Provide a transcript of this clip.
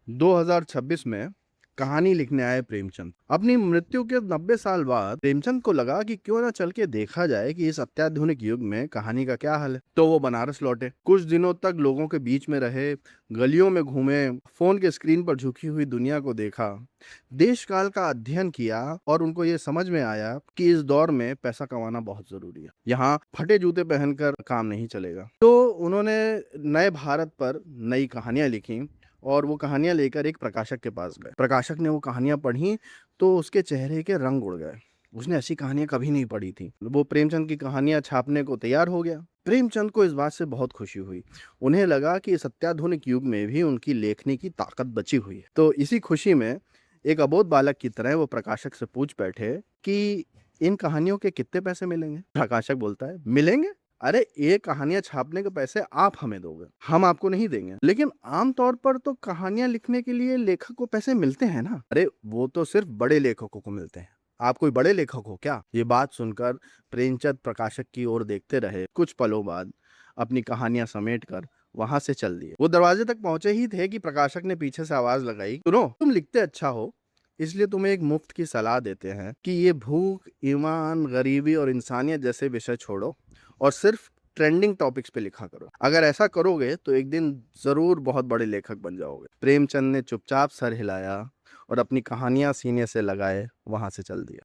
2026 में कहानी लिखने आए प्रेमचंद। अपनी मृत्यु के 90 साल बाद प्रेमचंद को लगा कि क्यों ना चल के देखा जाए कि इस अत्याधुनिक युग में कहानी का क्या हाल है। तो वो बनारस लौटे, कुछ दिनों तक लोगों के बीच में रहे, गलियों में घूमे, फोन के स्क्रीन पर झुकी हुई दुनिया को देखा, देश काल का अध्ययन किया और उनको ये समझ में आया कि इस दौर में पैसा कमाना बहुत जरूरी है। यहाँ फटे जूते पहनकर काम नहीं चलेगा। तो उन्होंने नए भारत पर नई कहानियां लिखी और वो कहानियां लेकर एक प्रकाशक के पास गए। प्रकाशक ने वो कहानियां पढ़ी तो उसके चेहरे के रंग उड़ गए। उसने ऐसी कहानियां कभी नहीं पढ़ी थी। वो प्रेमचंद की कहानियां छापने को तैयार हो गया। प्रेमचंद को इस बात से बहुत खुशी हुई। उन्हें लगा कि इस अत्याधुनिक युग में भी उनकी लेखनी की ताकत बची हुई है। तो इसी खुशी में एक अबोध बालक की तरह वो प्रकाशक से पूछ बैठे कि इन कहानियों के कितने पैसे मिलेंगे। प्रकाशक बोलता है, मिलेंगे? अरे, ये कहानियां छापने के पैसे आप हमें दोगे, हम आपको नहीं देंगे। लेकिन आमतौर पर तो कहानियां लिखने के लिए लेखक को पैसे मिलते हैं ना। अरे, वो तो सिर्फ बड़े लेखकों को मिलते हैं। आप कोई बड़े लेखक हो क्या? ये बात सुनकर प्रेमचंद प्रकाशक की ओर देखते रहे। कुछ पलों बाद अपनी कहानियां समेटकर वहां से चल दिए। वो दरवाजे तक पहुंचे ही थे कि प्रकाशक ने पीछे से आवाज लगाई, सुनो, तुम लिखते अच्छा हो, इसलिए तुम्हें एक मुफ्त की सलाह देते हैं कि ये भूख, ईमान, गरीबी और इंसानियत जैसे विषय छोड़ो और सिर्फ ट्रेंडिंग टॉपिक्स पे लिखा करो। अगर ऐसा करोगे तो एक दिन जरूर बहुत बड़े लेखक बन जाओगे। प्रेमचंद ने चुपचाप सर हिलाया और अपनी कहानियां सीने से लगाए वहां से चल दिया।